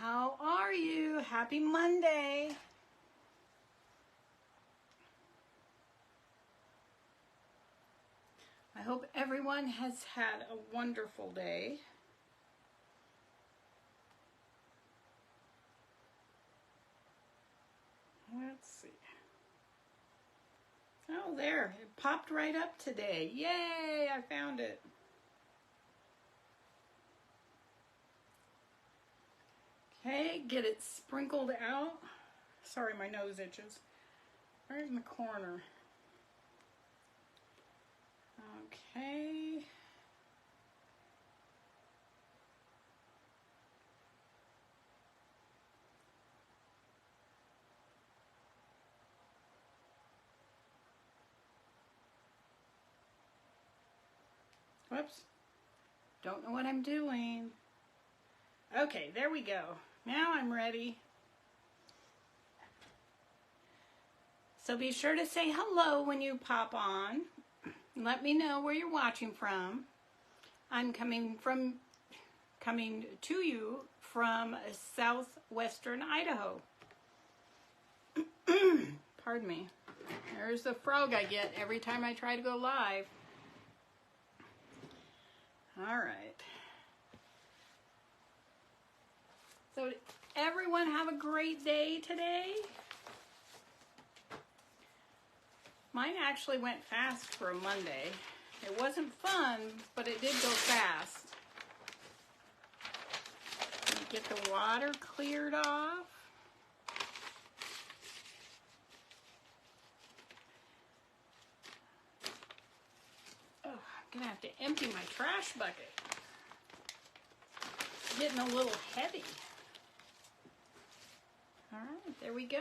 How are you? Happy Monday. I hope everyone has had a wonderful day. Let's see. Oh, there. It popped right up today. Yay, I found it. Okay, get it sprinkled out. Sorry, my nose itches. Right in the corner. Okay. Whoops. Don't know what I'm doing. Okay, there we go. Now I'm ready. So be sure to say hello when you pop on. Let me know where you're watching from. I'm coming to you from southwestern Idaho. Pardon me. There's the frog I get every time I try to go live. All right. So did everyone have a great day today? Mine actually went fast for a Monday. It wasn't fun, but it did go fast. Let me get the water cleared off. Oh, I'm gonna have to empty my trash bucket. It's getting a little heavy. All right, there we go.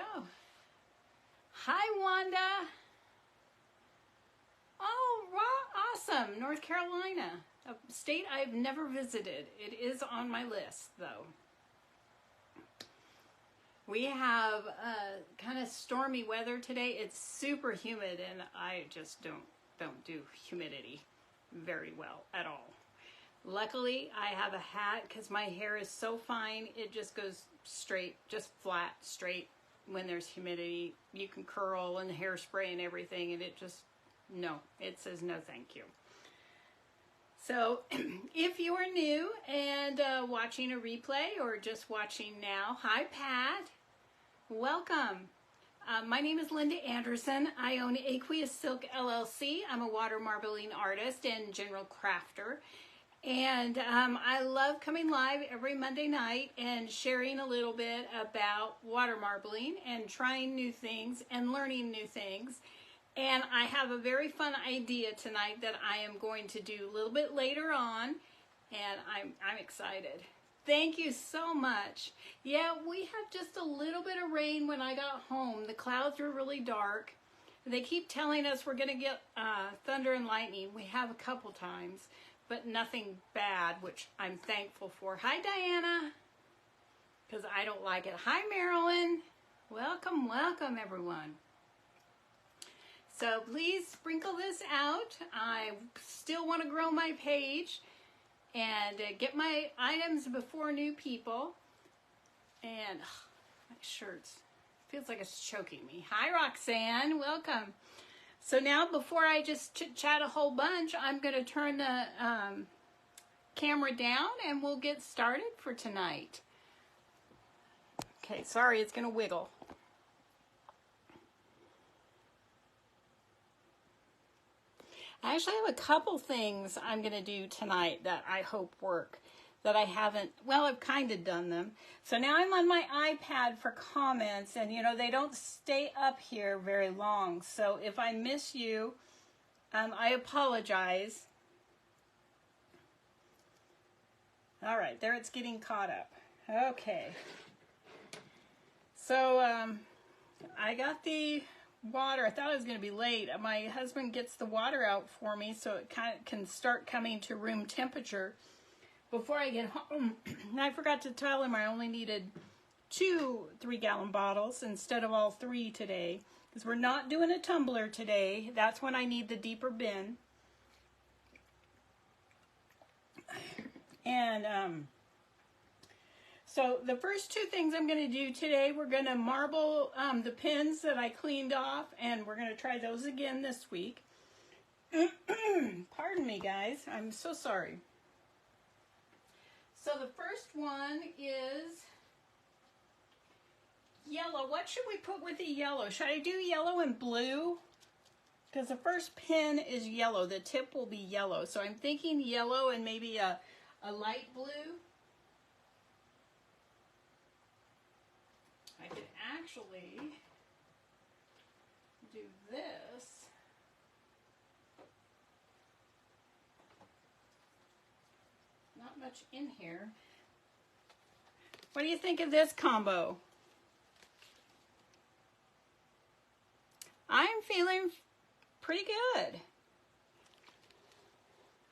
Hi, Wanda. Oh, awesome. North Carolina, a state I've never visited. It is on my list, though. We have kind of stormy weather today. It's super humid, and I just don't do humidity very well at all. Luckily, I have a hat because my hair is so fine. It just goes straight, just flat, straight. When there's humidity, you can curl and hairspray and everything, and it just, no, it says no thank you. So if you are new and watching a replay or just watching now, hi Pat, welcome. My name is Linda Anderson. I own Aqueous Silk LLC. I'm a water marbling artist and general crafter. And I love coming live every Monday night and sharing a little bit about water marbling and trying new things and learning new things. And I have a very fun idea tonight that I am going to do a little bit later on, and I'm excited. Thank you so much. Yeah, we had just a little bit of rain when I got home. The clouds were really dark. They keep telling us we're going to get thunder and lightning. We have a couple times, but nothing bad, which I'm thankful for. Hi, Diana, because I don't like it. Hi, Marilyn. Welcome, welcome, everyone. So please sprinkle this out. I still want to grow my page and get my items before new people. And my shirts, feels like it's choking me. Hi, Roxanne, welcome. So now before I just chit-chat a whole bunch, I'm going to turn the camera down and we'll get started for tonight. Okay, sorry, it's going to wiggle. I actually have a couple things I'm going to do tonight that I hope work, that I haven't, well, I've kind of done them. So now I'm on my iPad for comments, and you know, they don't stay up here very long. So if I miss you, I apologize. All right, there it's getting caught up. Okay. So I got the water. I thought I was going to be late. My husband gets the water out for me so it can start coming to room temperature before I get home. And I forgot to tell him I only needed 2 3-gallon bottles instead of all 3 today, because we're not doing a tumbler today. That's when I need the deeper bin. And So the first two things I'm going to do today, we're going to marble the pins that I cleaned off, and we're going to try those again this week. Pardon me, guys. I'm so sorry. So the first one is yellow. What should we put with the yellow? Should I do yellow and blue? Because the first pin is yellow. The tip will be yellow. So I'm thinking yellow and maybe a light blue. I could actually do this. Not much in here. What do you think of this combo? I'm feeling pretty good.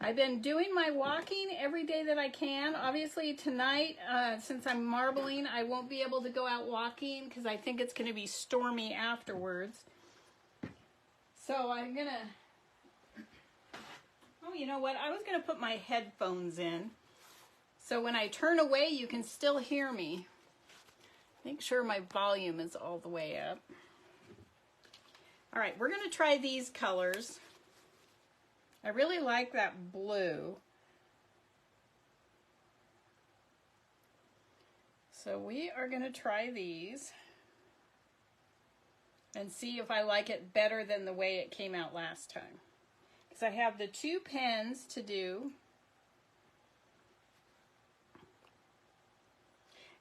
I've been doing my walking every day that I can. Obviously tonight, since I'm marbling, I won't be able to go out walking because I think it's going to be stormy afterwards. So I'm going to, oh, you know what? I was going to put my headphones in. So when I turn away, you can still hear me. Make sure my volume is all the way up. All right, we're going to try these colors. I really like that blue. So we are going to try these and see if I like it better than the way it came out last time. Because I have the two pens to do.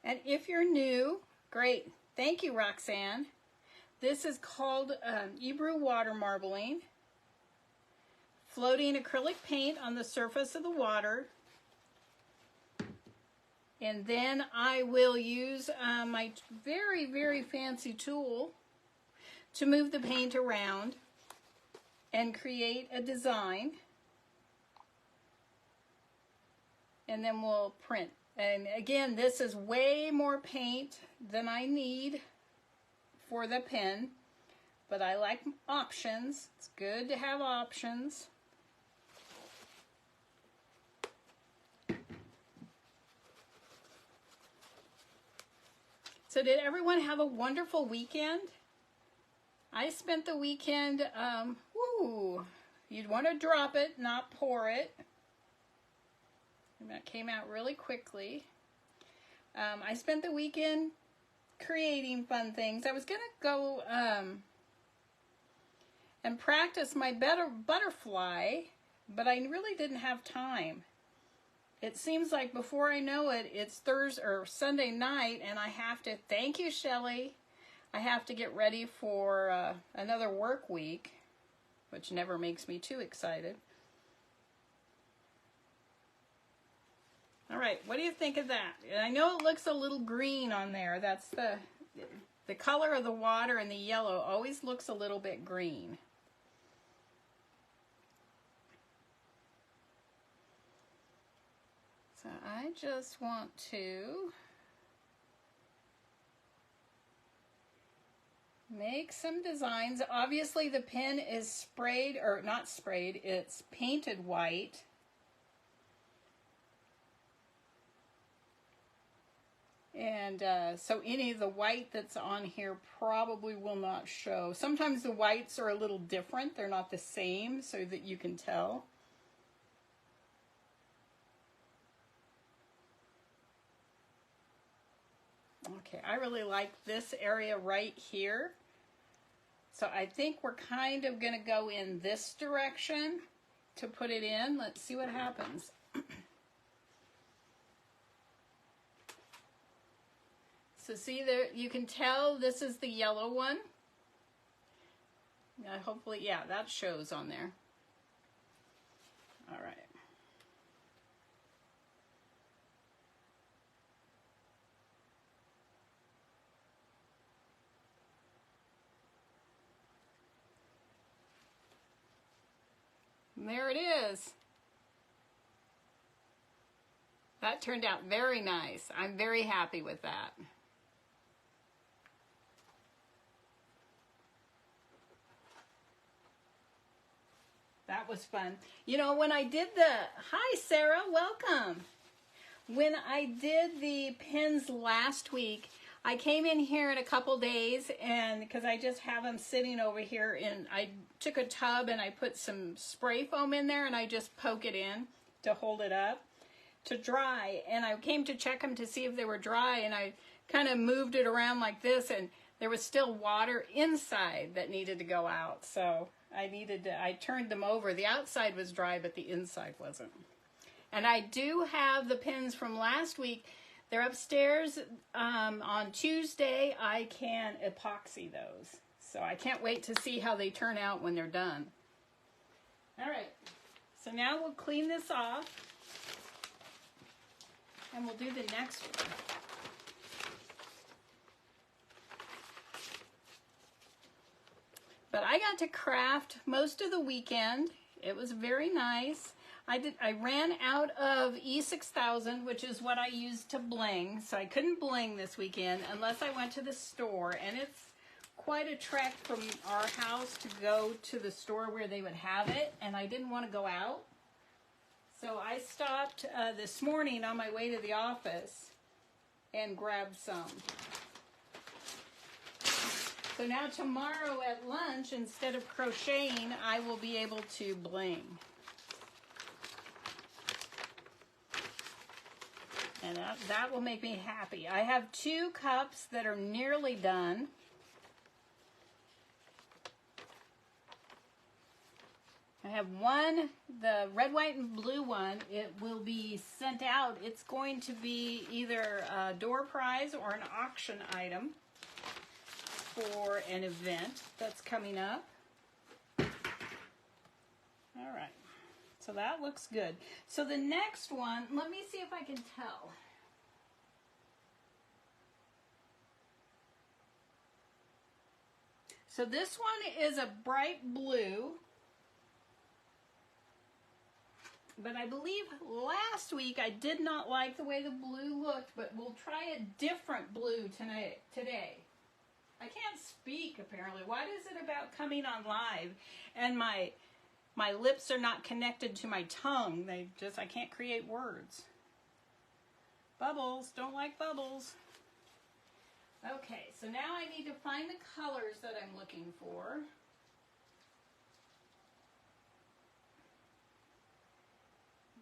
And if you're new, great. Thank you, Roxanne. This is called Ebru water marbling. Floating acrylic paint on the surface of the water. And then I will use my very, very fancy tool to move the paint around and create a design. And then we'll print. And again, this is way more paint than I need for the pen, but I like options. It's good to have options. So did everyone have a wonderful weekend? I spent the weekend, you'd want to drop it, not pour it. And that came out really quickly. I spent the weekend creating fun things. I was going to go and practice my butterfly, but I really didn't have time. It seems like before I know it, it's Thursday or Sunday night, and I have to, thank you, Shelley, I have to get ready for another work week, which never makes me too excited. All right, what do you think of that? And I know it looks a little green on there. That's the color of the water, and the yellow always looks a little bit green. So I just want to make some designs. Obviously the pen is sprayed, or not sprayed, it's painted white. And so any of the white that's on here probably will not show. Sometimes the whites are a little different. They're not the same, so that you can tell. Okay, I really like this area right here. So I think we're kind of going to go in this direction to put it in. Let's see what happens. So see there, you can tell this is the yellow one. Hopefully, yeah, that shows on there. All right. And there it is. That turned out very nice. I'm very happy with that. That was fun. You know, when I did the, hi Sarah, welcome. When I did the pins last week, I came in here in a couple days, and because I just have them sitting over here, and I took a tub and I put some spray foam in there and I just poke it in to hold it up to dry. And I came to check them to see if they were dry, and I kind of moved it around like this, and there was still water inside that needed to go out. So I turned them over. The outside was dry, but the inside wasn't. And I do have the pins from last week. They're upstairs. On Tuesday, I can epoxy those. So I can't wait to see how they turn out when they're done. All right. So now we'll clean this off. And we'll do the next one. But I got to craft most of the weekend. It was very nice. I ran out of E6000, which is what I used to bling, so I couldn't bling this weekend unless I went to the store, and it's quite a trek from our house to go to the store where they would have it, and I didn't want to go out. So I stopped this morning on my way to the office and grabbed some. So now tomorrow at lunch, instead of crocheting, I will be able to bling. And that will make me happy. I have 2 cups that are nearly done. I have one, the red, white, and blue one. It will be sent out. It's going to be either a door prize or an auction item for an event that's coming up. All right. So that looks good. So the next one, let me see if I can tell. So this one is a bright blue. But I believe last week I did not like the way the blue looked, but we'll try a different blue today. I can't speak apparently. What is it about coming on live and my lips are not connected to my tongue? I can't create words. Bubbles, don't like bubbles. Okay, so now I need to find the colors that I'm looking for.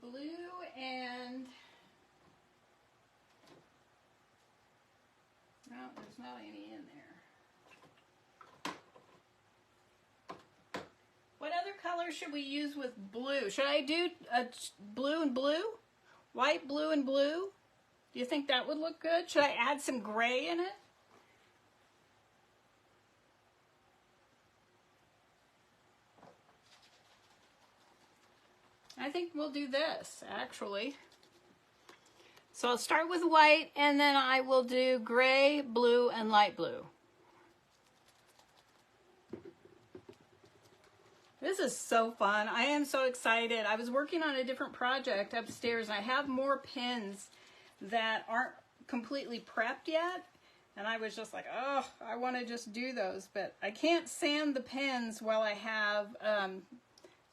Blue and, no, there's not any in there. What other color should we use with blue? Should I do a blue and blue? White, blue, and blue? Do you think that would look good? Should I add some gray in it? I think we'll do this, actually. So I'll start with white, and then I will do gray, blue, and light blue. This is so fun. I am so excited. I was working on a different project upstairs, and I have more pins that aren't completely prepped yet. And I was just like, oh, I want to just do those. But I can't sand the pins while I have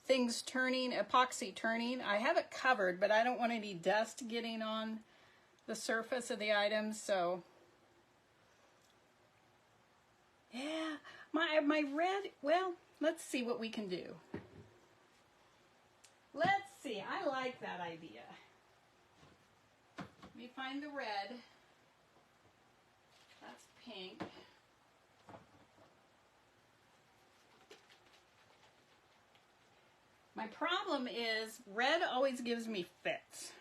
things turning, epoxy turning. I have it covered, but I don't want any dust getting on the surface of the items. So, yeah, my red, well, let's see what we can do. Let's see, I like that idea. Let me find the red. That's pink. My problem is red always gives me fits.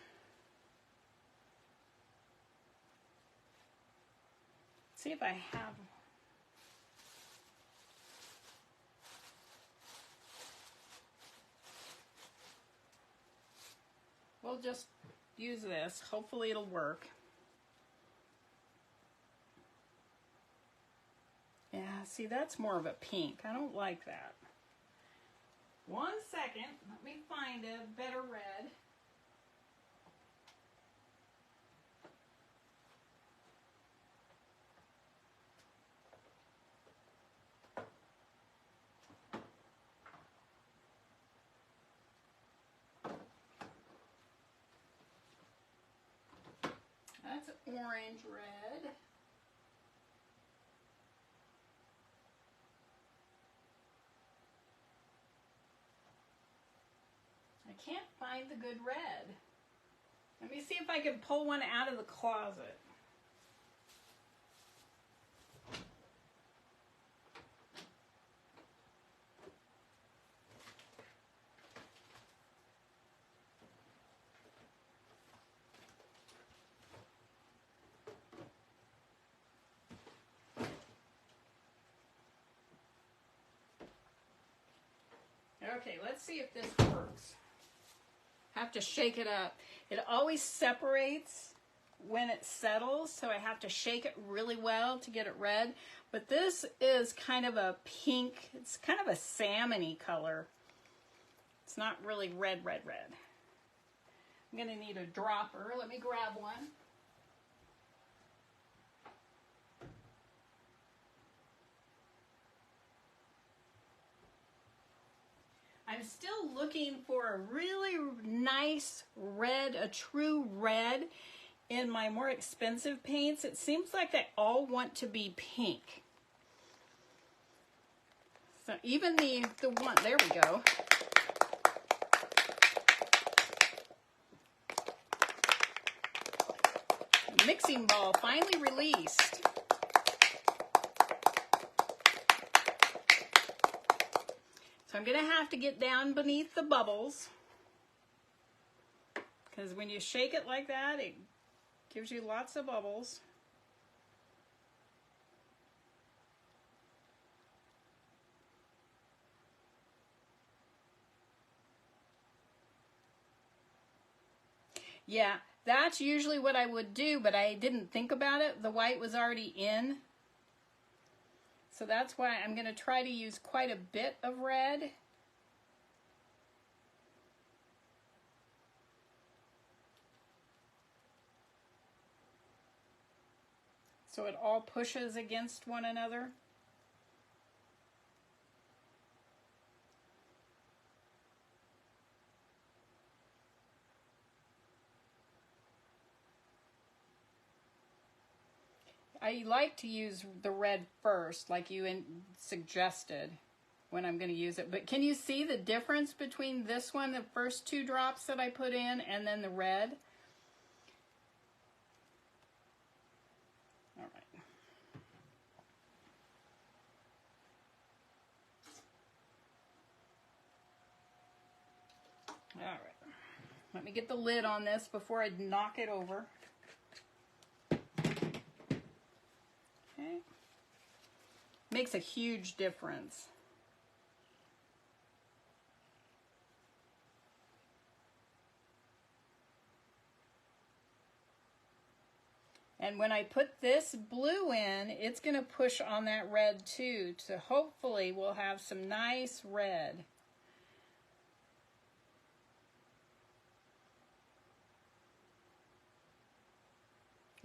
See if I have. We'll just use this. Hopefully it'll work. Yeah, see, that's more of a pink. I don't like that. 1 second. Let me find a better red. orange red. I can't find the good red. Let me see if I can pull one out of the closet. Okay, let's see if this works. Have to shake it up. It always separates when it settles, so I have to shake it really well to get it red. But this is kind of a pink, it's kind of a salmon-y color. It's not really red. I'm gonna need a dropper. Let me grab one. I'm still looking for a really nice red, a true red in my more expensive paints. It seems like they all want to be pink. So even the one, there we go. The mixing ball finally released. So I'm going to have to get down beneath the bubbles, because when you shake it like that, it gives you lots of bubbles. Yeah, that's usually what I would do, but I didn't think about it. The white was already in. So that's why I'm going to try to use quite a bit of red. So it all pushes against one another. I like to use the red first, like you suggested when I'm going to use it. But can you see the difference between this one, the first 2 drops that I put in, and then the red? All right. All right. Let me get the lid on this before I knock it over. Okay. Makes a huge difference. And when I put this blue in, it's going to push on that red too. So hopefully we'll have some nice red.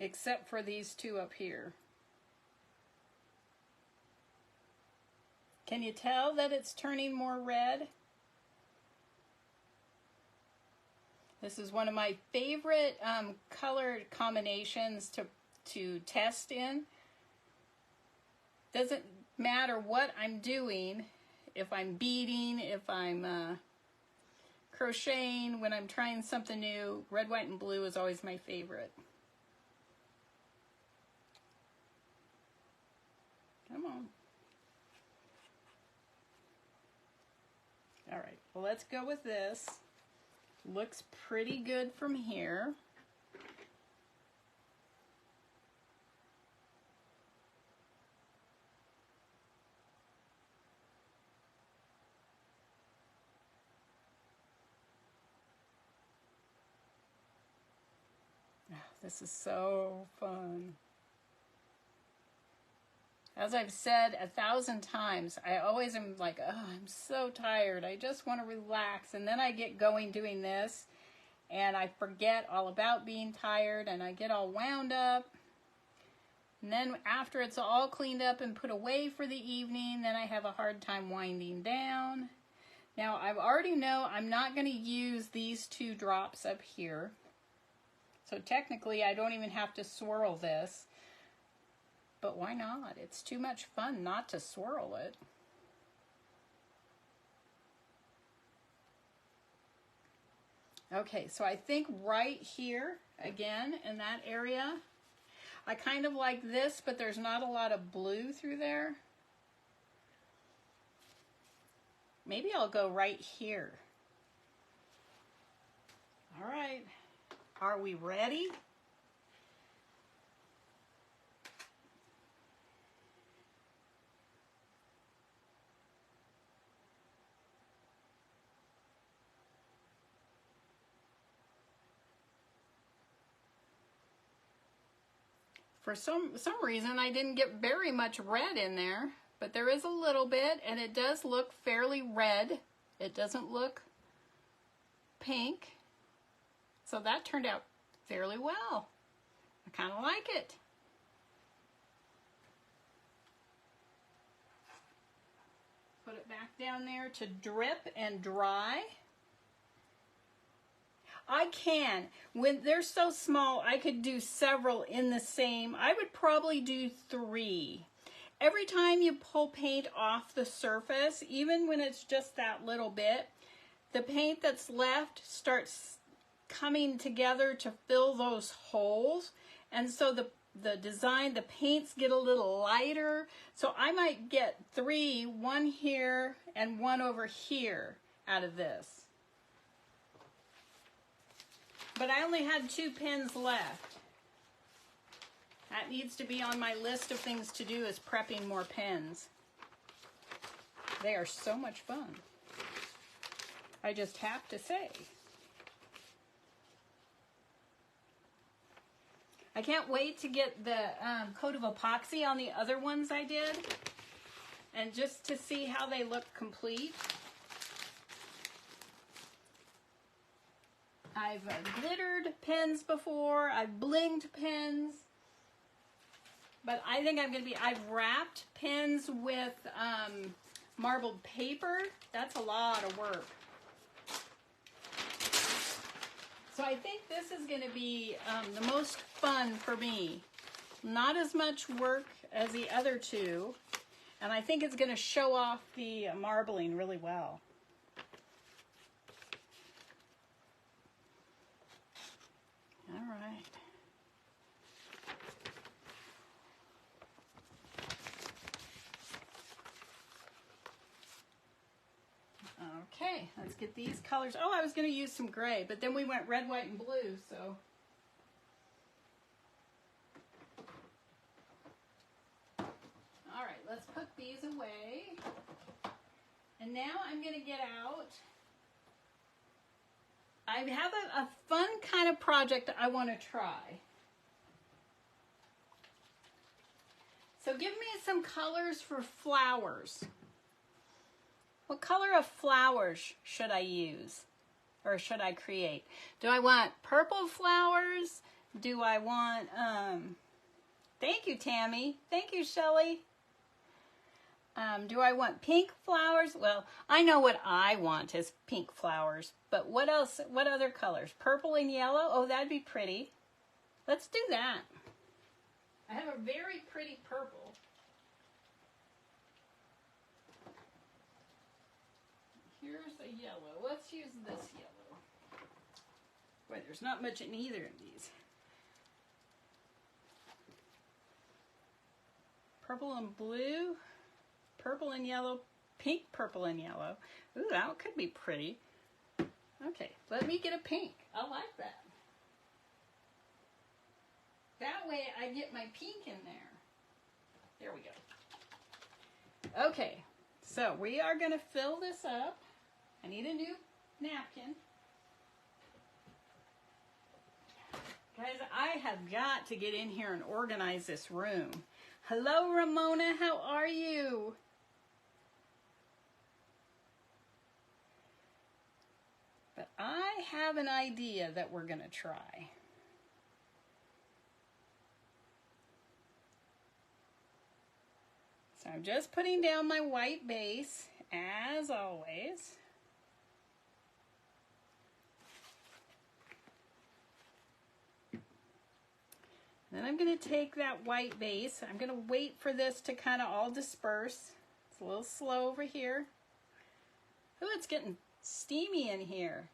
Except for these 2 up here. Can you tell that it's turning more red? This is one of my favorite color combinations to test in. Doesn't matter what I'm doing, if I'm beading, if I'm crocheting, when I'm trying something new, red, white, and blue is always my favorite. Come on. All right, well, let's go with this. Looks pretty good from here. This is so fun. As I've said 1,000 times, I always am like, oh, I'm so tired. I just want to relax. And then I get going doing this, and I forget all about being tired, and I get all wound up. And then after it's all cleaned up and put away for the evening, then I have a hard time winding down. Now, I already know I'm not going to use these 2 drops up here. So technically I don't even have to swirl this, but why not? It's too much fun not to swirl it. Okay, so I think right here, again, in that area, I kind of like this, but there's not a lot of blue through there. Maybe I'll go right here. All right, are we ready? For some reason, I didn't get very much red in there, but there is a little bit, and it does look fairly red. It doesn't look pink. So that turned out fairly well. I kind of like it. Put it back down there to drip and dry. I can. When they're so small, I could do several in the same. I would probably do 3. Every time you pull paint off the surface, even when it's just that little bit, the paint that's left starts coming together to fill those holes. And so the design, the paints get a little lighter. So I might get 3, 1 here and 1 over here out of this. But I only had 2 pens left. That needs to be on my list of things to do, is prepping more pens. They are so much fun. I just have to say. I can't wait to get the coat of epoxy on the other ones I did, and just to see how they look complete. I've glittered pens before, I've blinged pens, but I think I've wrapped pens with marbled paper. That's a lot of work. So I think this is going to be the most fun for me. Not as much work as the other 2, and I think it's going to show off the marbling really well. All right. Okay, let's get these colors. Oh, I was going to use some gray, but then we went red, white, and blue, so. All right, let's put these away. And now I'm going to get out. I have a fun kind of project I want to try. So give me some colors for flowers. What color of flowers should I use, or should I create? Do I want purple flowers? Do I want, thank you, Tammy. Thank you, Shelly. Do I want pink flowers? Well, I know what I want is pink flowers, but what else, what other colors? Purple and yellow? Oh, that'd be pretty. Let's do that. I have a very pretty purple. Here's a yellow. Let's use this yellow. Boy, there's not much in either of these. Purple and blue, purple and yellow, pink, purple and yellow. Ooh, that could be pretty. Okay, let me get a pink. I like that. That way I get my pink in there. There we go. Okay, so we are going to fill this up. I need a new napkin. Guys, I have got to get in here and organize this room. Hello, Ramona, how are you? But I have an idea that we're going to try. So I'm just putting down my white base, as always. Then I'm going to take that white base. I'm going to wait for this to kind of all disperse. It's a little slow over here. Ooh, it's getting steamy in here.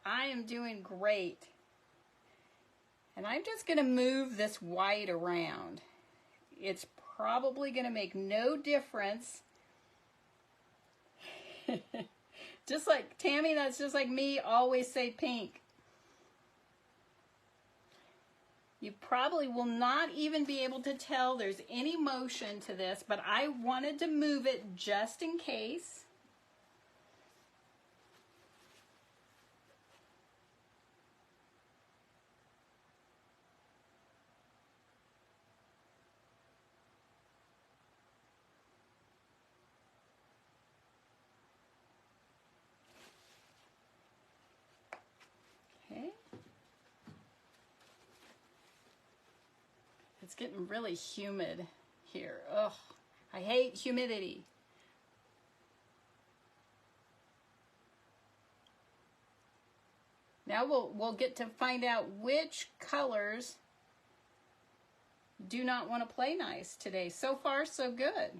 I am doing great. And I'm just going to move this white around. It's probably going to make no difference. Just like Tammy, that's just like me, always say pink. You probably will not even be able to tell there's any motion to this, but I wanted to move it just in case. Okay. It's getting really humid here. Ugh, I hate humidity. Now we'll get to find out which colors do not want to play nice today. So far, so good.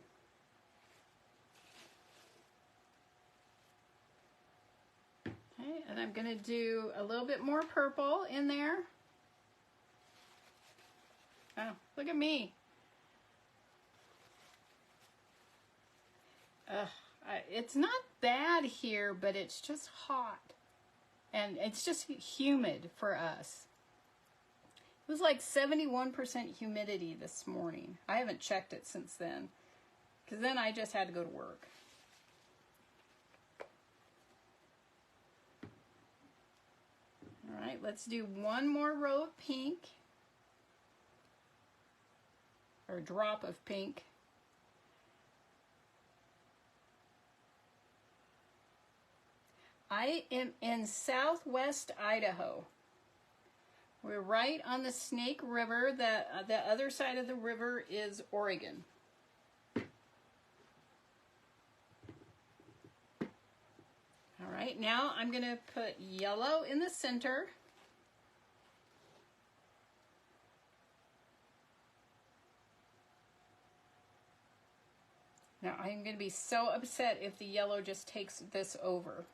Okay, and I'm going to do a little bit more purple in there. Oh, look at me. It's not bad here, but it's just hot. And it's just humid for us. It was like 71% humidity this morning. I haven't checked it since then, because then I just had to go to work. All right, let's do one more row of pink, or a drop of pink. I am in southwest Idaho. We're right on the Snake River. The other side of the river is Oregon. All right, now I'm going to put yellow in the center. Now I'm going to be so upset if the yellow just takes this over.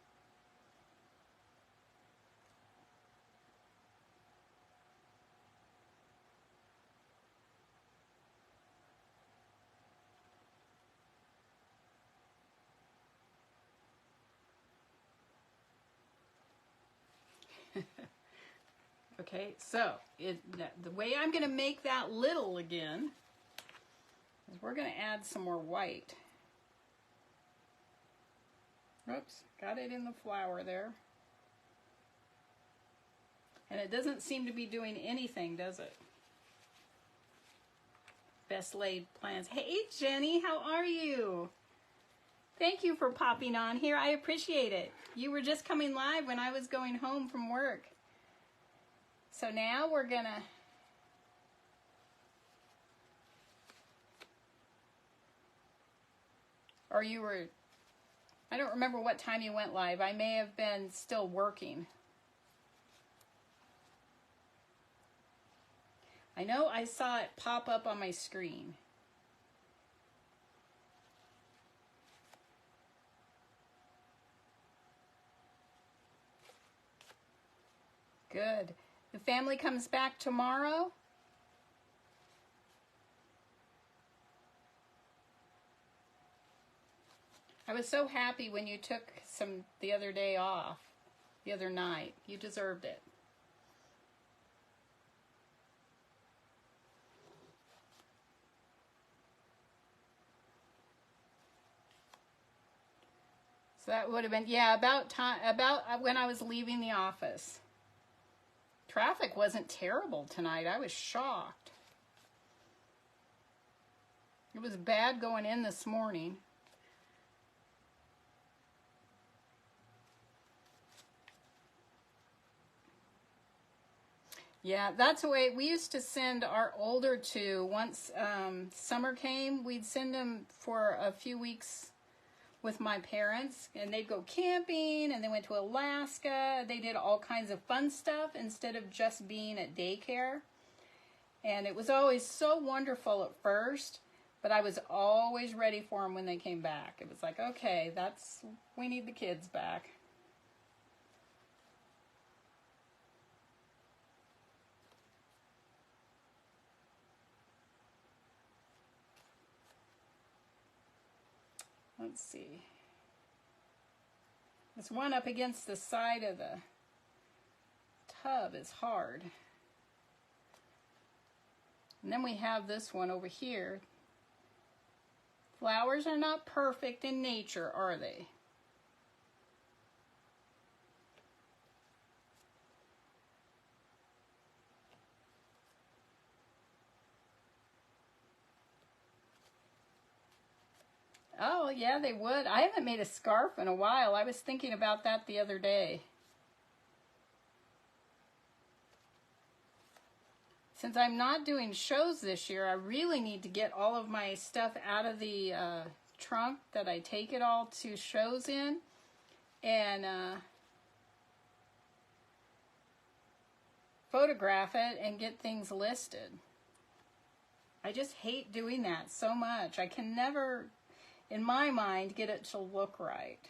Okay, so the way I'm going to make that little again is we're going to add some more white. Oops, got it in the flower there. And it doesn't seem to be doing anything, does it? Best laid plans. Hey, Jenny, how are you? Thank you for popping on here. I appreciate it. You were just coming live when I was going home from work. So now we're gonna I don't remember what time you went live. I may have been still working. I know I saw it pop up on my screen. Good. The family comes back tomorrow. I was so happy when you took some the other day off, the other night. You deserved it. So that would have been, yeah, about when I was leaving the office. Traffic wasn't terrible tonight. I was shocked. It was bad going in this morning. Yeah, that's the way we used to send our older two. Once summer came, we'd send them for a few weeks with my parents, and they'd go camping, and they went to Alaska. They did all kinds of fun stuff instead of just being at daycare. And it was always so wonderful at first, but I was always ready for them when they came back. It was like, okay, we need the kids back. Let's see. This one up against the side of the tub is hard. And then we have this one over here. Flowers are not perfect in nature, are they? Oh, yeah, they would. I haven't made a scarf in a while. I was thinking about that the other day. Since I'm not doing shows this year, I really need to get all of my stuff out of the trunk that I take it all to shows in. And photograph it and get things listed. I just hate doing that so much. I can never, in my mind, get it to look right.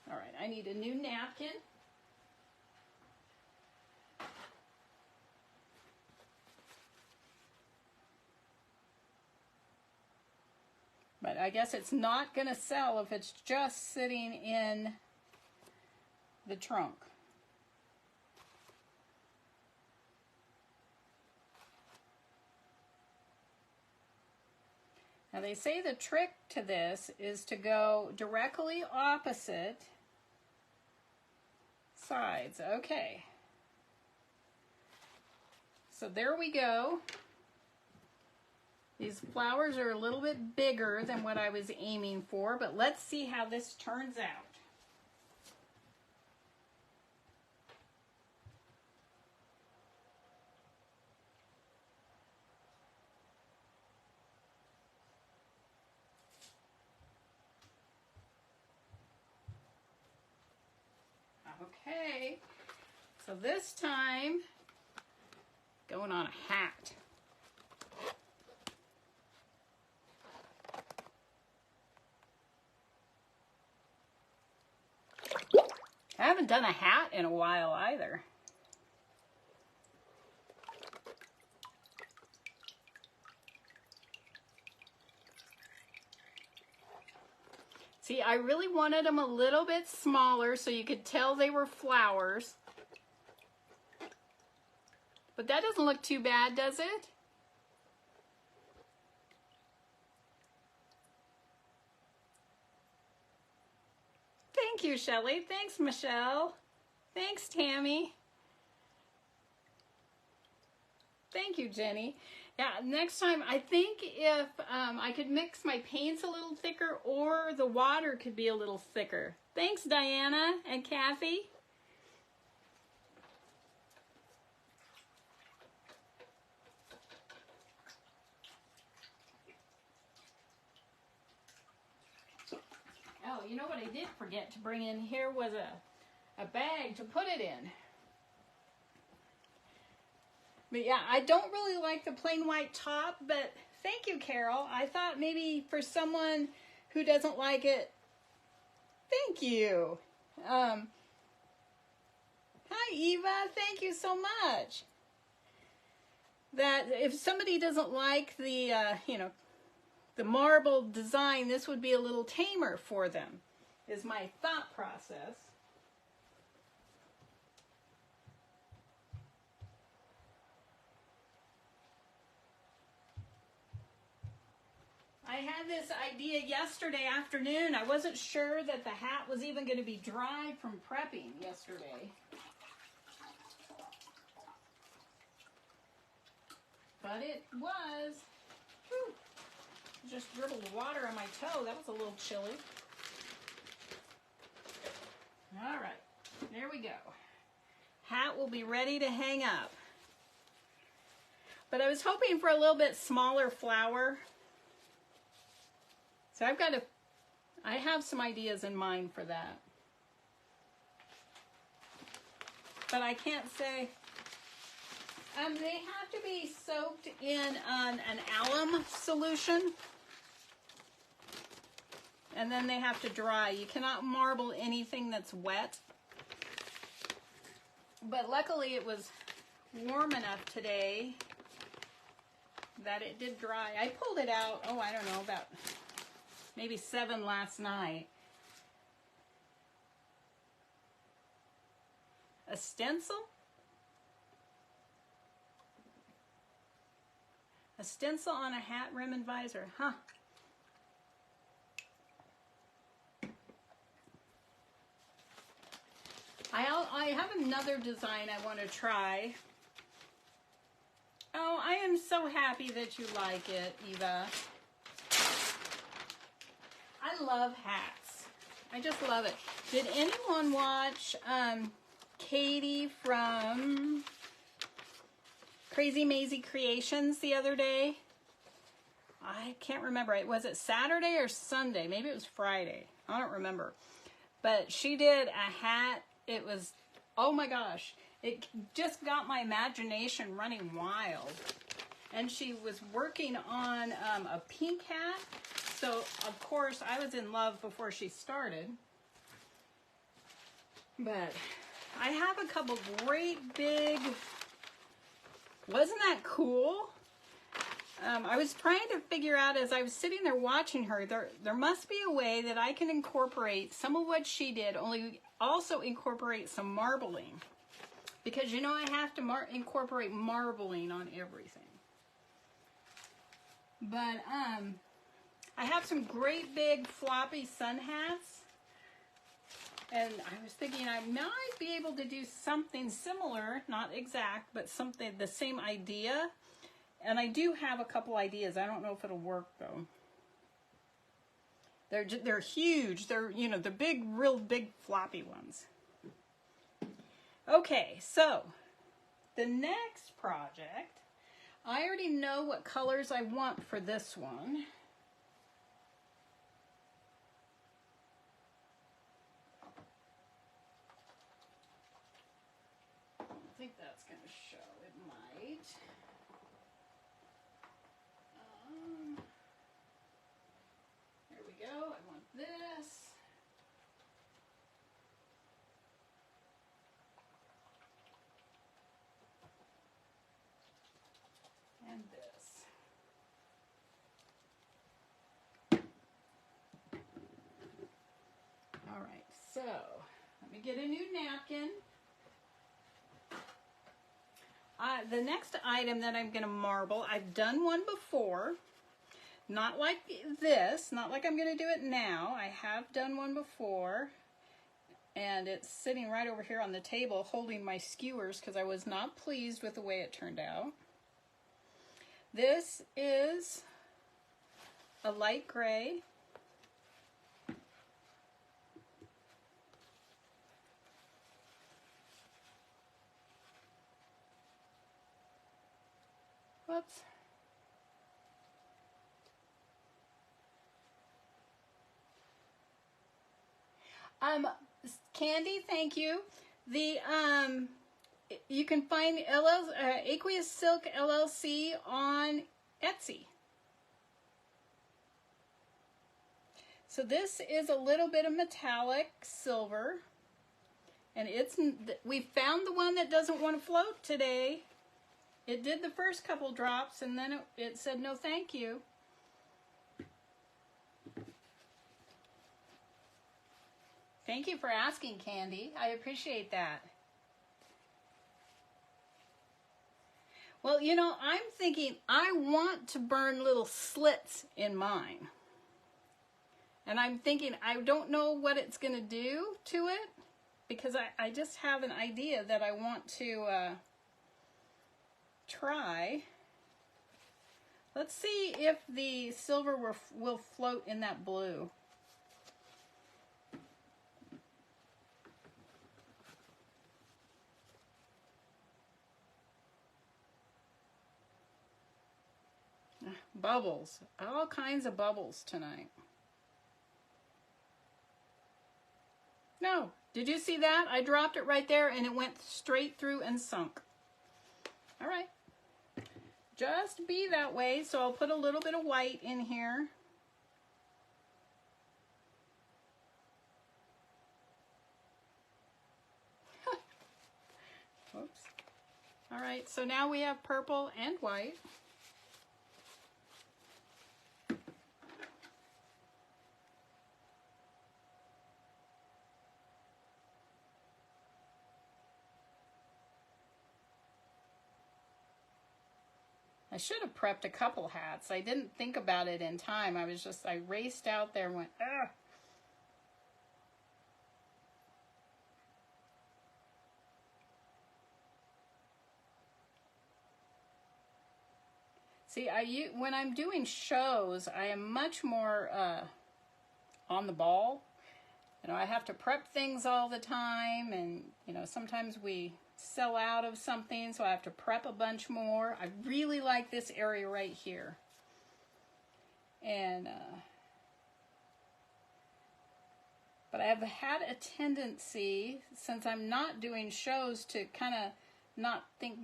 All right, I need a new napkin. But I guess it's not going to sell if it's just sitting in the trunk. Now they say the trick to this is to go directly opposite sides. Okay. So there we go. These flowers are a little bit bigger than what I was aiming for, but let's see how this turns out. Okay, so this time, going on a hat. I haven't done a hat in a while either. See, I really wanted them a little bit smaller so you could tell they were flowers. But that doesn't look too bad, does it? Thank you, Shelley. Thanks, Michelle. Thanks, Tammy. Thank you, Jenny. Yeah, next time, I think if I could mix my paints a little thicker or the water could be a little thicker. Thanks, Diana and Kathy. Oh, you know what I did forget to bring in here was a bag to put it in. But yeah, I don't really like the plain white top, but thank you, Carol. I thought maybe for someone who doesn't like it, thank you. Hi, Eva. Thank you so much. That if somebody doesn't like the, the marble design, this would be a little tamer for them, is my thought process. I had this idea yesterday afternoon. I wasn't sure that the hat was even going to be dry from prepping yesterday. But it was. Whew. Just dribbled water on my toe. That was a little chilly. All right, there we go. Hat will be ready to hang up. But I was hoping for a little bit smaller flower. So I have some ideas in mind for that. But I can't say They have to be soaked in an alum solution. And then they have to dry. You cannot marble anything that's wet. But luckily it was warm enough today that it did dry. I pulled it out, oh, I don't know, about maybe 7 last night. A stencil? A stencil on a hat, rim, and visor, huh? I have another design I want to try. Oh, I am so happy that you like it, Eva. I love hats. I just love it. Did anyone watch Katie from Crazy Maisie Creations the other day? I can't remember. Was it Saturday or Sunday? Maybe it was Friday. I don't remember. But she did a hat. It was, oh my gosh, it just got my imagination running wild. And she was working on a pink hat. So, of course, I was in love before she started. But I have a couple great big, wasn't that cool? I was trying to figure out as I was sitting there watching her, there must be a way that I can incorporate some of what she did, only also incorporate some marbling. Because you know I have to incorporate marbling on everything. But I have some great big floppy sun hats. And I was thinking I might be able to do something similar, not exact, but something, the same idea. And I do have a couple ideas. I don't know if it'll work though. They're huge. They're, you know, the big, real big floppy ones. Okay, so the next project, I already know what colors I want for this one. I think that's going to show. It might. There we go. I want this. And this. All right, so let me get a new napkin. The next item that I'm going to marble, I've done one before. Not like this, not like I'm going to do it now. I have done one before. And it's sitting right over here on the table holding my skewers because I was not pleased with the way it turned out. This is a light gray. Whoops. Candy, thank you. The you can find Aqueous Silk LLC on Etsy. So this is a little bit of metallic silver, and we found the one that doesn't want to float today. It did the first couple drops, and then it said no thank you. Thank you for asking, Candy. I appreciate that. Well, you know, I'm thinking I want to burn little slits in mine. And I'm thinking I don't know what it's going to do to it because I just have an idea that I want to try. Let's see if the silver will float in that blue. Bubbles. All kinds of bubbles tonight. No. Did you see that? I dropped it right there and it went straight through and sunk. All right. Just be that way. So I'll put a little bit of white in here. Whoops. All right, so now we have purple and white. I should have prepped a couple hats. I didn't think about it in time. I raced out there and went, ugh. See, when I'm doing shows, I am much more on the ball. You know, I have to prep things all the time, and, you know, sometimes we sell out of something, so I have to prep a bunch more. I really like this area right here. And, but I have had a tendency, since I'm not doing shows, to kind of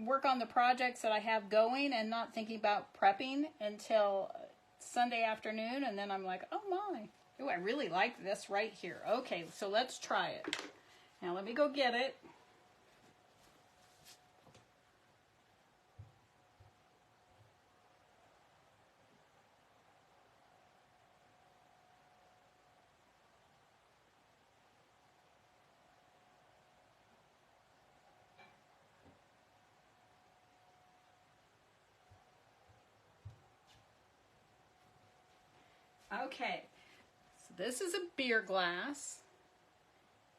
work on the projects that I have going and not thinking about prepping until Sunday afternoon, and then I'm like, oh my, oh, I really like this right here. Okay, so let's try it. Now let me go get it. Okay, so this is a beer glass.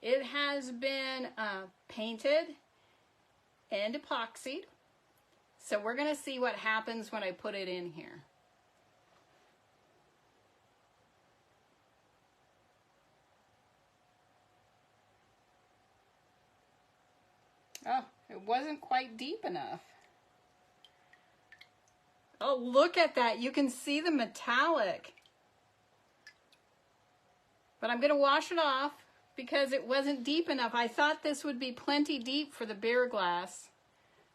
It has been painted and epoxied. So we're going to see what happens when I put it in here. Oh, it wasn't quite deep enough. Oh, look at that. You can see the metallic. But I'm going to wash it off because it wasn't deep enough. I thought this would be plenty deep for the beer glass.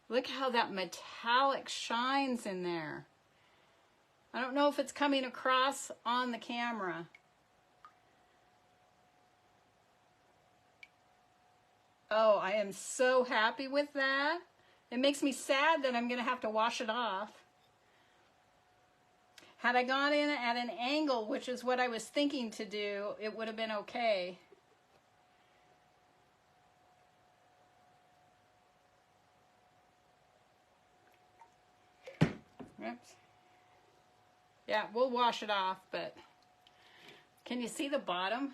Look how that metallic shines in there. I don't know if it's coming across on the camera. Oh, I am so happy with that. It makes me sad that I'm going to have to wash it off. Had I gone in at an angle, which is what I was thinking to do, it would have been okay. Oops. Yeah, we'll wash it off, but can you see the bottom?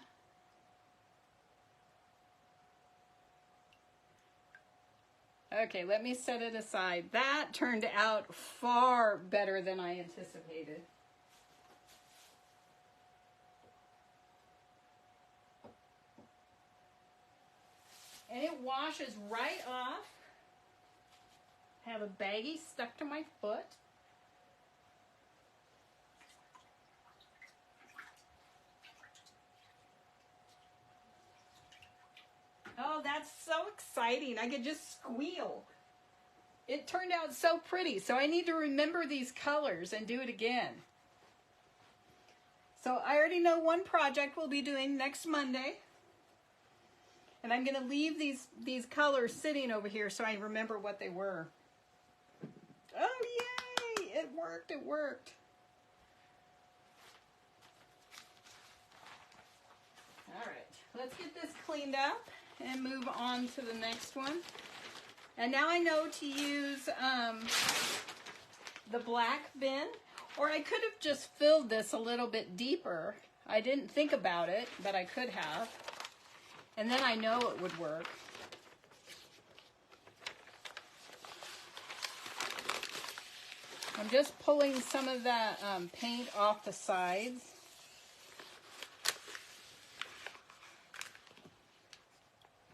Okay, let me set it aside. That turned out far better than I anticipated. And it washes right off. Have a baggie stuck to my foot. Oh, that's so exciting. I could just squeal. It turned out so pretty. So I need to remember these colors and do it again. So I already know one project we'll be doing next Monday. And I'm going to leave these colors sitting over here so I remember what they were. Oh, yay! It worked, it worked. All right, let's get this cleaned up and move on to the next one. And now I know to use the black bin, or I could have just filled this a little bit deeper. I didn't think about it, but I could have. And then I know it would work. I'm just pulling some of that paint off the sides.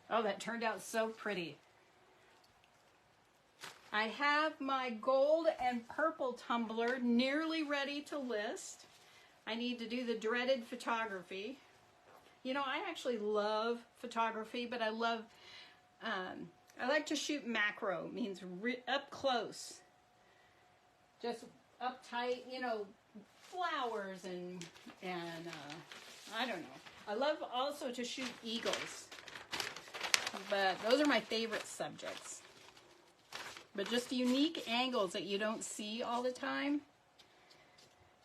Oh, that turned out so pretty. I have my gold and purple tumbler nearly ready to list. I need to do the dreaded photography. You know, I actually love photography, but I love I like to shoot macro, means up close. Just up tight, you know, flowers and I don't know. I love also to shoot eagles, but those are my favorite subjects. But just unique angles that you don't see all the time.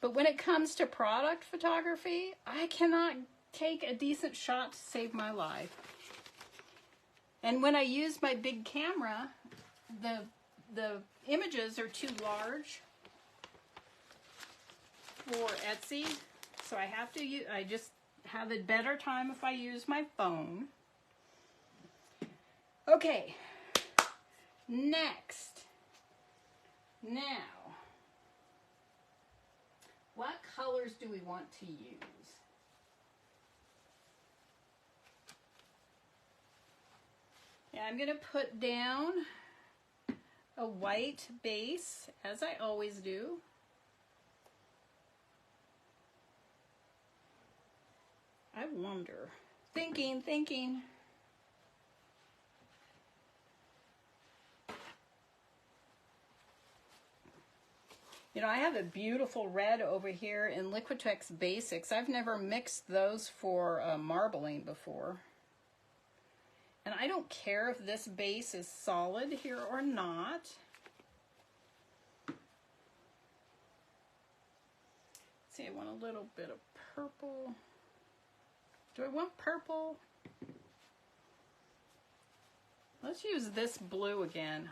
But when it comes to product photography, I cannot take a decent shot to save my life. And when I use my big camera, the images are too large for Etsy, so I have to use, I just have a better time if I use my phone. Okay, next. Now, what colors do we want to use? Yeah, I'm going to put down a white base, as I always do. I wonder. Thinking. You know, I have a beautiful red over here in Liquitex Basics. I've never mixed those for marbling before. And I don't care if this base is solid here or not. Let's see, I want a little bit of purple. Do I want purple? Let's use this blue again.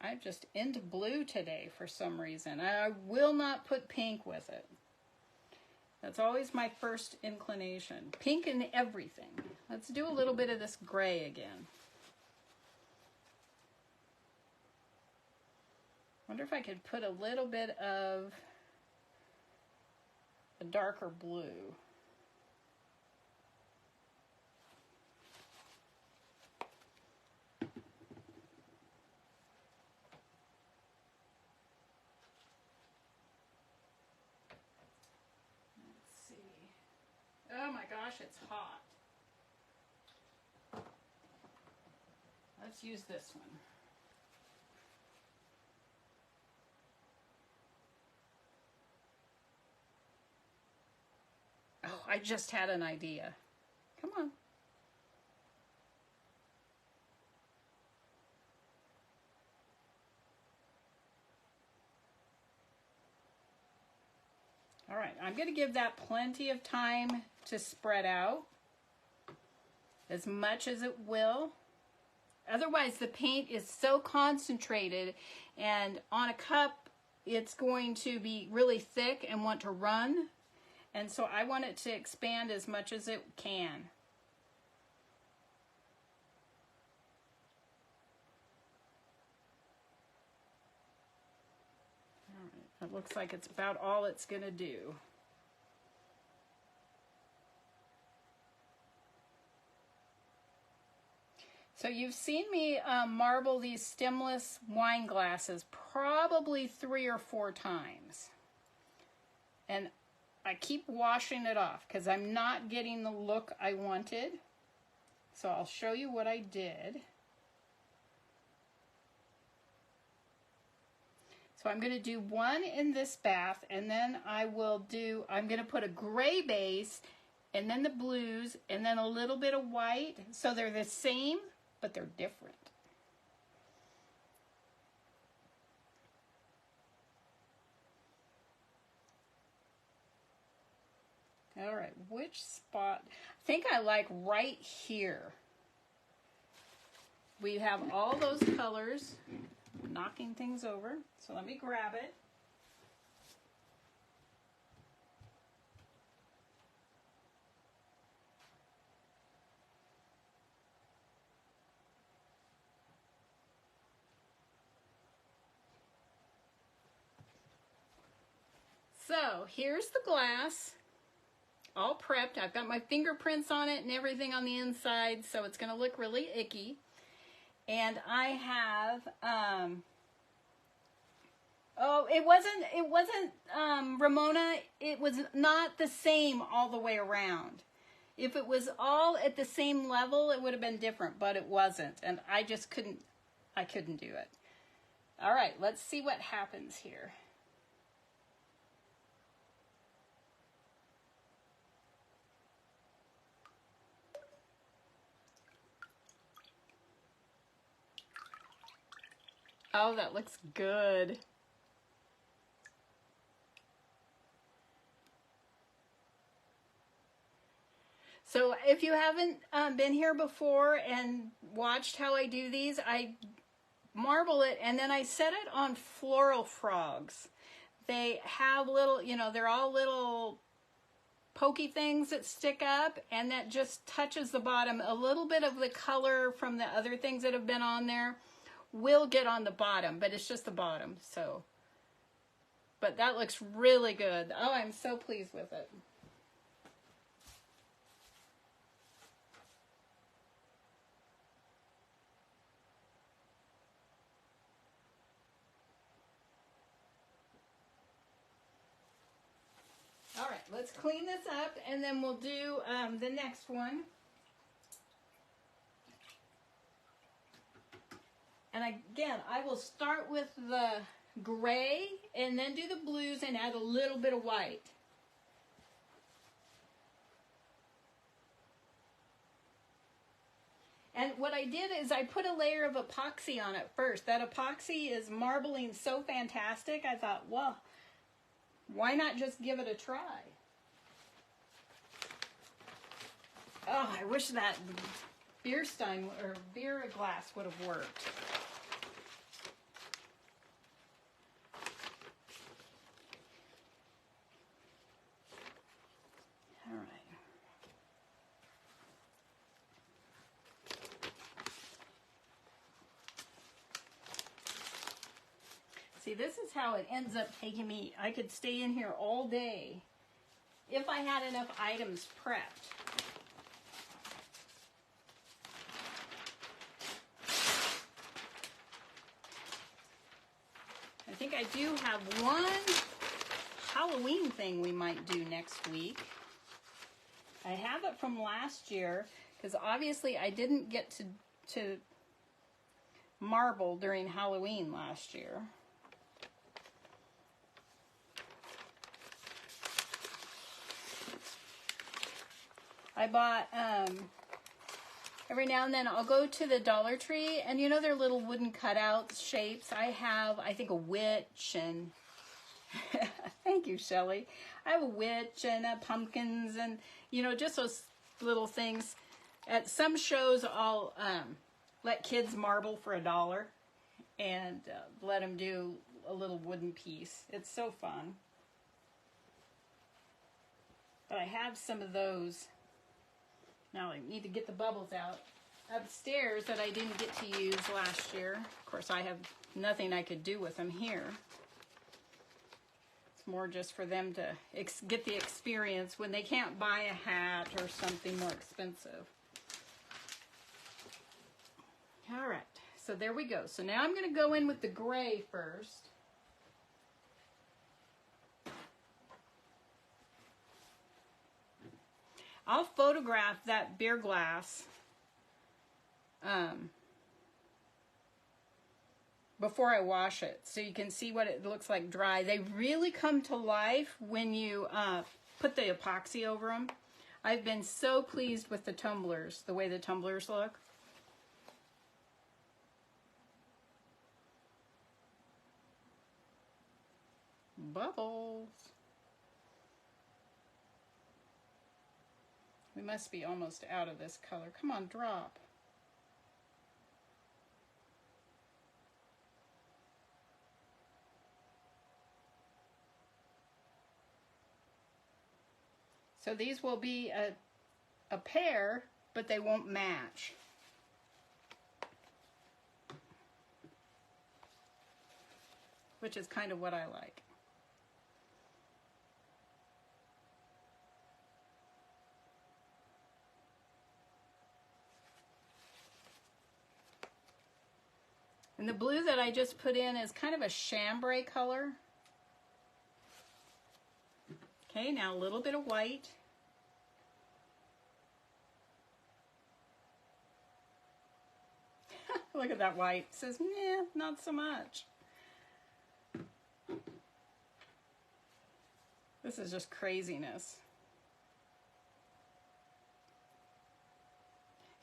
I'm just into blue today for some reason. I will not put pink with it. That's always my first inclination. Pink in everything. Let's do a little bit of this gray again. Wonder if I could put a little bit of a darker blue. Oh my gosh, it's hot. Let's use this one. Oh, I just had an idea. Come on. All right, I'm going to give that plenty of time to spread out as much as it will. Otherwise, the paint is so concentrated, and on a cup, it's going to be really thick and want to run. And so I want it to expand as much as it can. All right, it looks like it's about all it's going to do. So you've seen me marble these stemless wine glasses probably 3 or 4 times. And I keep washing it off because I'm not getting the look I wanted. So I'll show you what I did. So I'm going to do one in this bath, and then I'm going to put a gray base, and then the blues, and then a little bit of white. So they're the same, but they're different. All right, which spot? I think I like right here. We have all those colors. I'm knocking things over, so let me grab it. So here's the glass, all prepped. I've got my fingerprints on it and everything on the inside, so it's going to look really icky. And I have, oh, it wasn't Ramona. It was not the same all the way around. If it was all at the same level, it would have been different, but it wasn't. And I just couldn't do it. All right, let's see what happens here. Oh, that looks good. So if you haven't been here before and watched how I do these, I marble it and then I set it on floral frogs. They have little, you know, they're all little pokey things that stick up, and that just touches the bottom. A little bit of the color from the other things that have been on there will get on the bottom, but it's just the bottom. So, but that looks really good. Oh, I'm so pleased with it. All right, let's clean this up and then we'll do the next one. And again, I will start with the gray and then do the blues and add a little bit of white. And what I did is I put a layer of epoxy on it first. That epoxy is marbling so fantastic, I thought, well, why not just give it a try? Oh, I wish that beer stein or beer glass would have worked. All right. See, this is how it ends up taking me. I could stay in here all day if I had enough items prepped. I think I do have one Halloween thing we might do next week. I have it from last year because obviously I didn't get to marble during Halloween last year. I bought, every now and then I'll go to the Dollar Tree, and you know their little wooden cutout shapes? I have, I think, a witch, and thank you, Shelley. I have a witch and pumpkins, and, you know, just those little things. At some shows, I'll let kids marble for $1 and let them do a little wooden piece. It's so fun. But I have some of those. Now I need to get the bubbles out upstairs that I didn't get to use last year. Of course, I have nothing I could do with them here. It's more just for them to get the experience when they can't buy a hat or something more expensive. All right, so there we go. So now I'm going to go in with the gray first. I'll photograph that beer glass before I wash it so you can see what it looks like dry. They really come to life when you put the epoxy over them. I've been so pleased with the tumblers, the way the tumblers look. Bubbles. We must be almost out of this color. Come on, drop. So these will be a pair, but they won't match. Which is kind of what I like. And the blue that I just put in is kind of a chambray color. Okay, now a little bit of white. Look at that white. It says, nah, not so much. This is just craziness.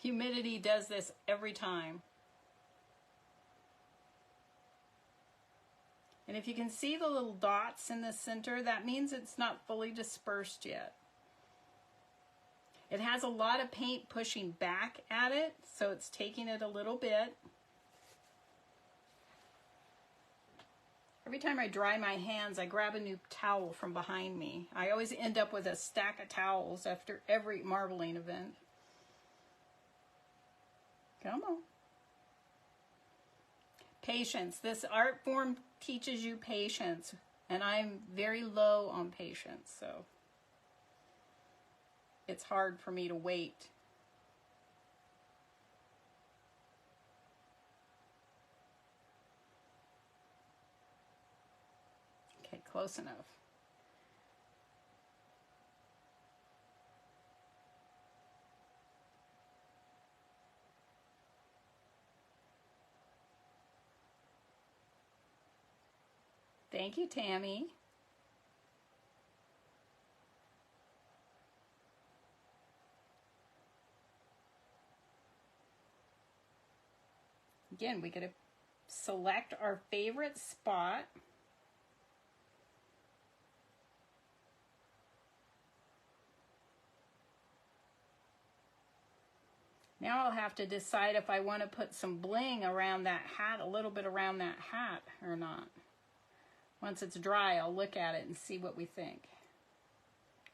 Humidity does this every time. And if you can see the little dots in the center, that means it's not fully dispersed yet. It has a lot of paint pushing back at it, so it's taking it a little bit. Every time I dry my hands, I grab a new towel from behind me. I always end up with a stack of towels after every marbling event. Come on. Patience. This art form teaches you patience, and I'm very low on patience, so it's hard for me to wait. Okay, close enough. Thank you, Tammy. Again, we got to select our favorite spot. Now I'll have to decide if I want to put some bling around that hat, a little bit around that hat or not. Once it's dry, I'll look at it and see what we think.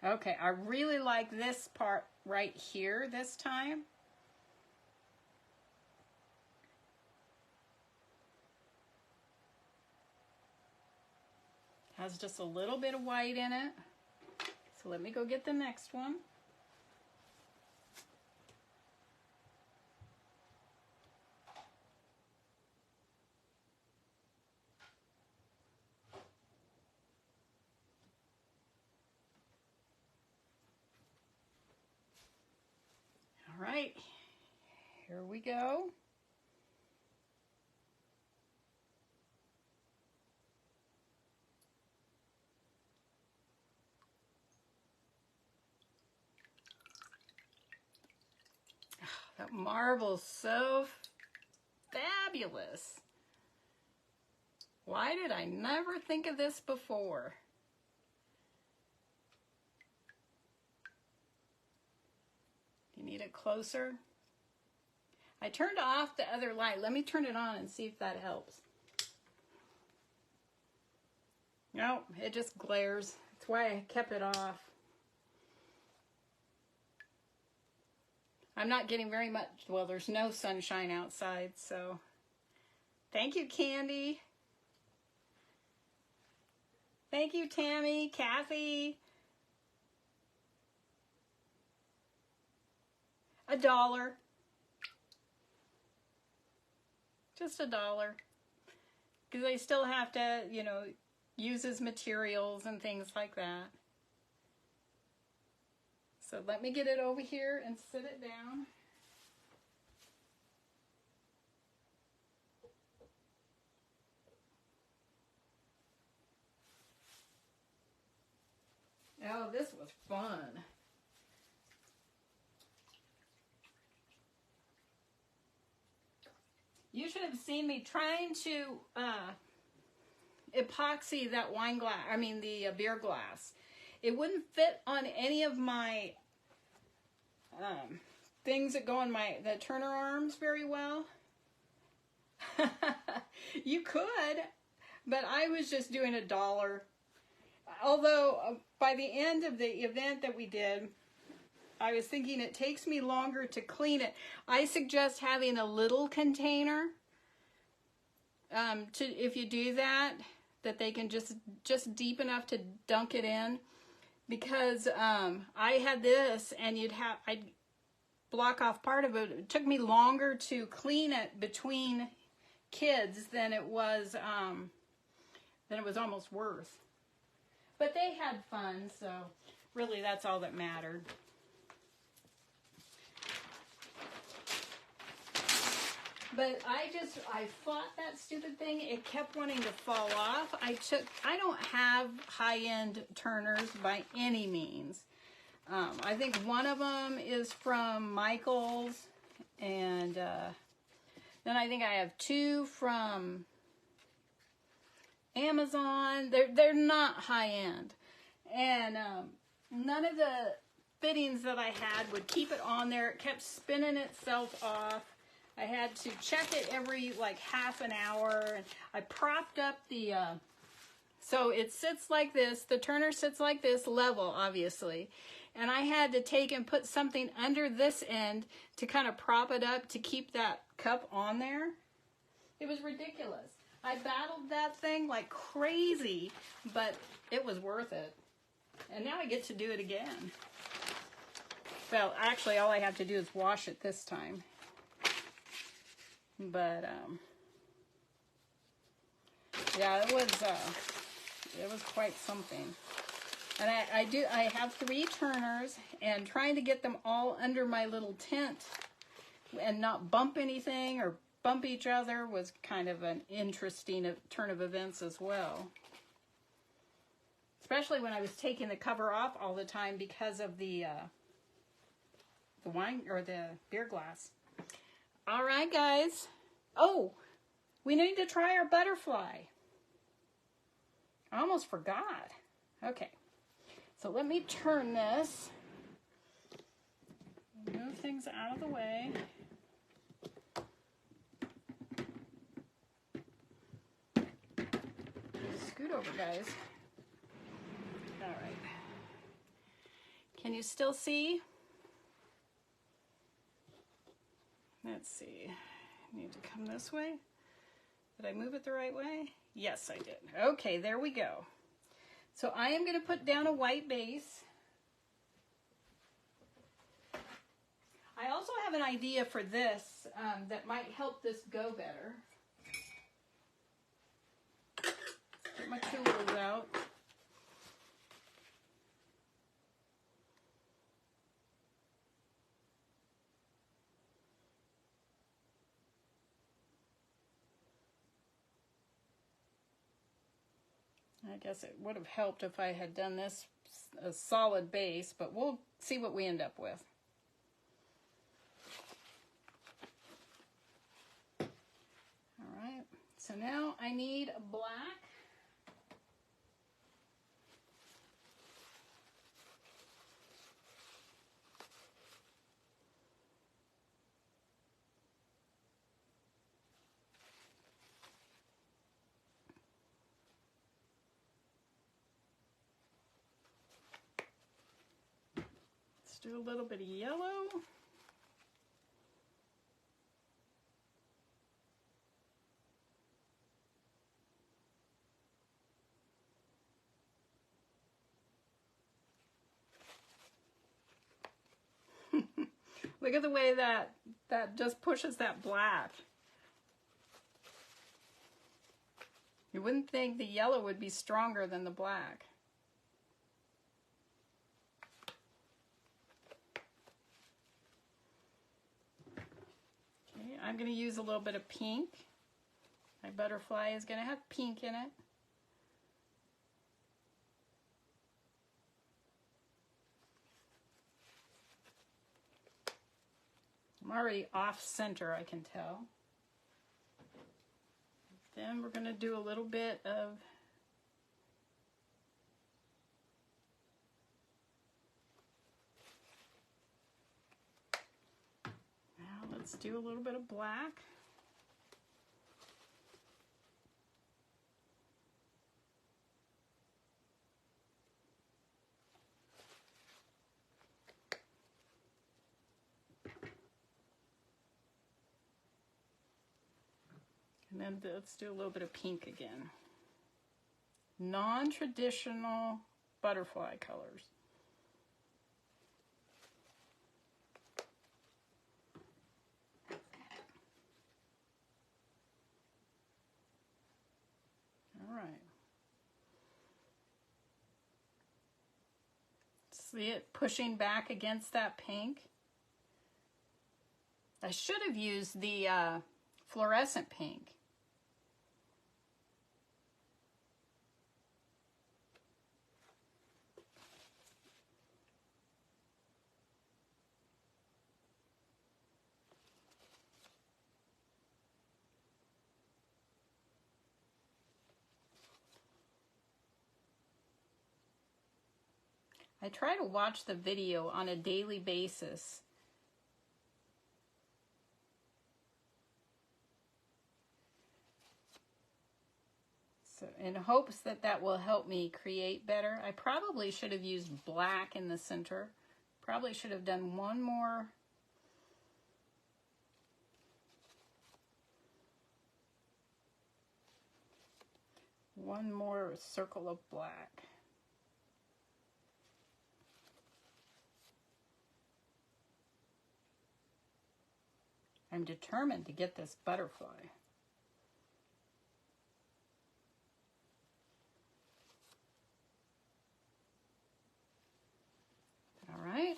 Okay, I really like this part right here this time. Has just a little bit of white in it. So let me go get the next one. All right, here we go. That marble's so fabulous. Why did I never think of this before? You need it closer? I turned off the other light. Let me turn it on and see if that helps. No, it just glares. That's why I kept it off. I'm not getting very much, well, there's no sunshine outside, so. Thank you, Candy. Thank you, Tammy, Kathy. $1. Just $1. Because they still have to, you know, use his materials and things like that. So let me get it over here and sit it down. Oh, this was fun. You should have seen me trying to epoxy that wine glass, the beer glass. It wouldn't fit on any of my things that go on the Turner arms very well. You could, but I was just doing $1. Although by the end of the event that we did, I was thinking it takes me longer to clean it. I suggest having a little container if you do that they can just deep enough to dunk it in. Because I had this and I'd block off part of it. It took me longer to clean it between kids than it was almost worth. But they had fun, so really that's all that mattered. But I fought that stupid thing. It kept wanting to fall off. I don't have high-end turners by any means. I think one of them is from Michaels, and then I think I have two from Amazon. They're not high-end, and none of the fittings that I had would keep it on there. It kept spinning itself off. I had to check it every like half an hour, and I propped up the so it sits like this. The turner sits like this, level obviously, and I had to take and put something under this end to kind of prop it up to keep that cup on there. It was ridiculous. I battled that thing like crazy, but it was worth it. And now I get to do it again. Well, actually, all I have to do is wash it this time. But, yeah, it was quite something. And I have 3 turners, and trying to get them all under my little tent and not bump anything or bump each other was kind of an interesting turn of events as well. Especially when I was taking the cover off all the time because of the wine or the beer glass. All right, guys. Oh, we need to try our butterfly. I almost forgot. Okay. So let me turn this. Move things out of the way. Scoot over, guys. All right. Can you still see? Let's see. I need to come this way. Did I move it the right way? Yes, I did. Okay, there we go. So I am going to put down a white base. I also have an idea for this that might help this go better. Get my tools out. I guess it would have helped if I had done this a solid base, but we'll see what we end up with. All right, so now I need a black. Do a little bit of yellow. Look at the way that just pushes that black. You wouldn't think the yellow would be stronger than the black. I'm going to use a little bit of pink. My butterfly is going to have pink in it. I'm already off center, I can tell. Then we're going to do a little bit of let's do a little bit of black. And then let's do a little bit of pink again. Non-traditional butterfly colors. See it pushing back against that pink? I should have used the fluorescent pink. I try to watch the video on a daily basis. So in hopes that that will help me create better. I probably should have used black in the center. Probably should have done one more circle of black. I'm determined to get this butterfly. All right.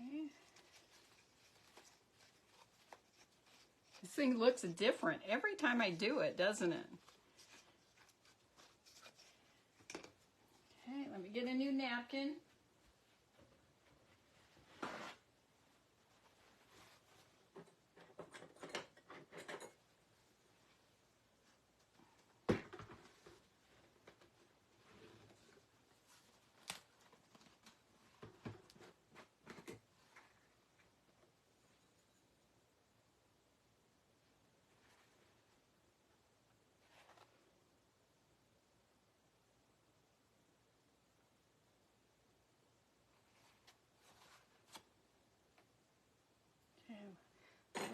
Okay. This thing looks different every time I do it, doesn't it? Okay, let me get a new napkin.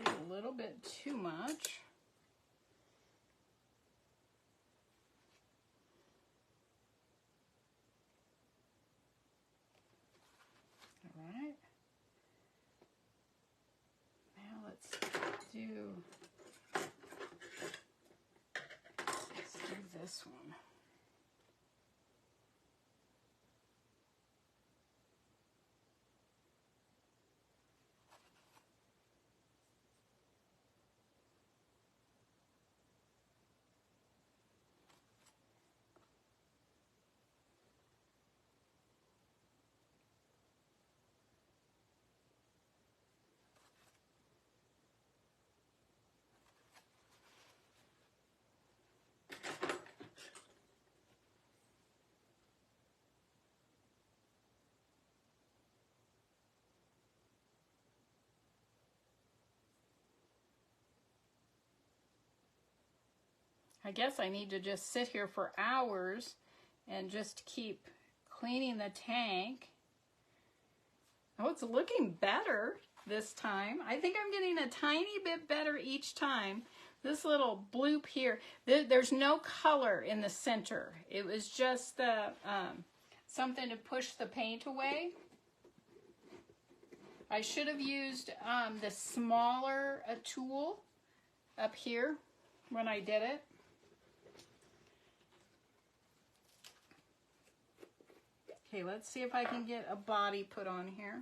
A little bit too much. All right. Now let's do this one. I guess I need to just sit here for hours and just keep cleaning the tank. Oh, it's looking better this time. I think I'm getting a tiny bit better each time. This little bloop here, there's no color in the center. It was just the something to push the paint away. I should have used the smaller tool up here when I did it. Okay, let's see if I can get a body put on here.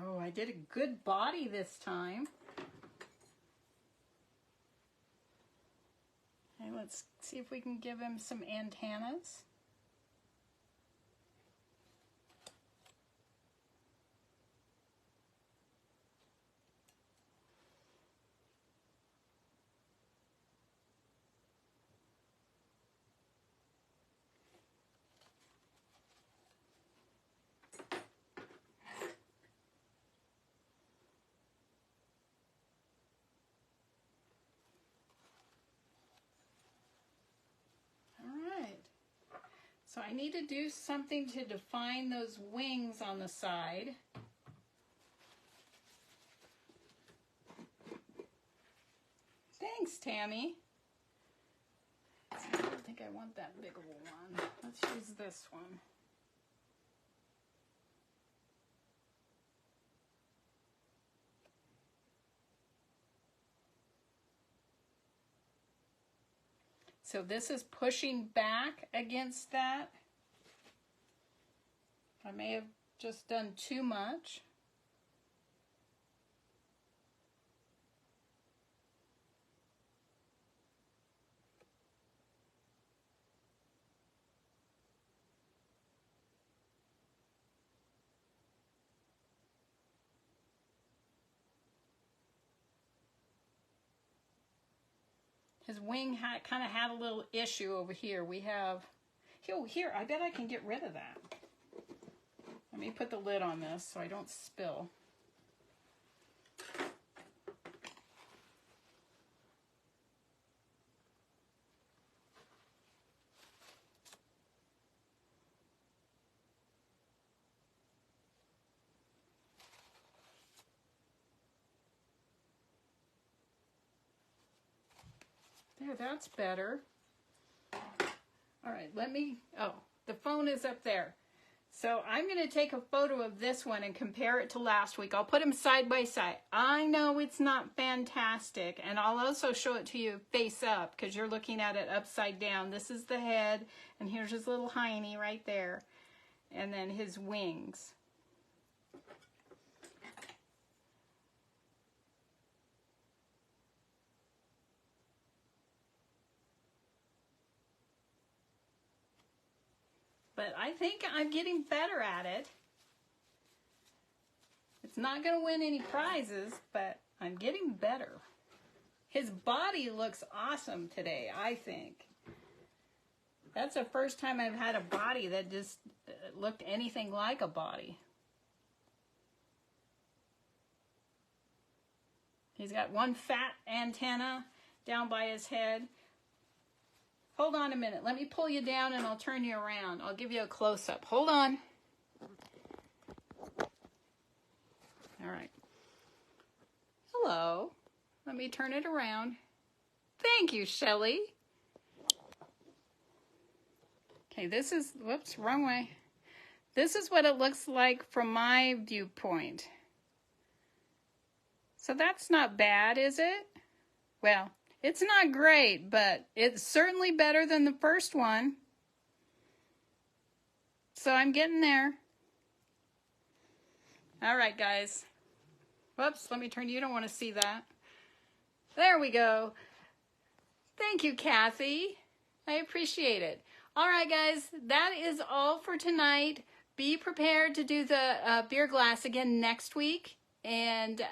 Oh, I did a good body this time. Okay, let's see if we can give him some antennas. So I need to do something to define those wings on the side. Thanks, Tammy. I don't think I want that big of a one. Let's use this one. So this is pushing back against that. I may have just done too much. His wing kind of had a little issue over here. We have, here, I bet I can get rid of that. Let me put the lid on this so I don't spill. There, that's better. All right, oh, the phone is up there. So I'm going to take a photo of this one and compare it to last week. I'll put them side by side. I know it's not fantastic, and I'll also show it to you face up because you're looking at it upside down. This is the head, and here's his little hiney right there, and then his wings. But I think I'm getting better at it. It's not going to win any prizes, but I'm getting better. His body looks awesome today, I think. That's the first time I've had a body that just looked anything like a body. He's got one fat antenna down by his head. Hold on a minute. Let me pull you down and I'll turn you around. I'll give you a close-up. Hold on. All right. Hello. Let me turn it around. Thank you, Shelly. Okay, this is, whoops, wrong way. This is what it looks like from my viewpoint. So that's not bad, is it? Well, it's not great, but it's certainly better than the first one. So I'm getting there. All right, guys. Whoops, let me turn. You don't want to see that. There we go. Thank you, Kathy. I appreciate it. All right, guys, that is all for tonight. Be prepared to do the beer glass again next week. And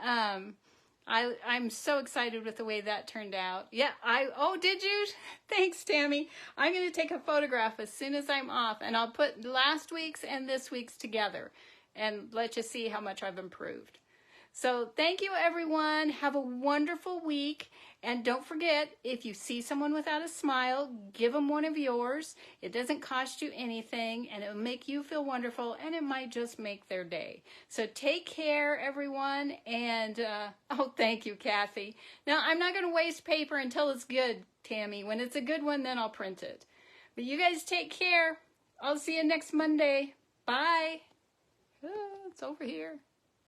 I'm so excited with the way that turned out. Yeah, oh, did you? Thanks, Tammy. I'm going to take a photograph as soon as I'm off, and I'll put last week's and this week's together and let you see how much I've improved. So thank you, everyone. Have a wonderful week. And don't forget, if you see someone without a smile, give them one of yours. It doesn't cost you anything, and it will make you feel wonderful, and it might just make their day. So take care, everyone. And, oh, thank you, Kathy. Now, I'm not going to waste paper until it's good, Tammy. When it's a good one, then I'll print it. But you guys take care. I'll see you next Monday. Bye. It's over here.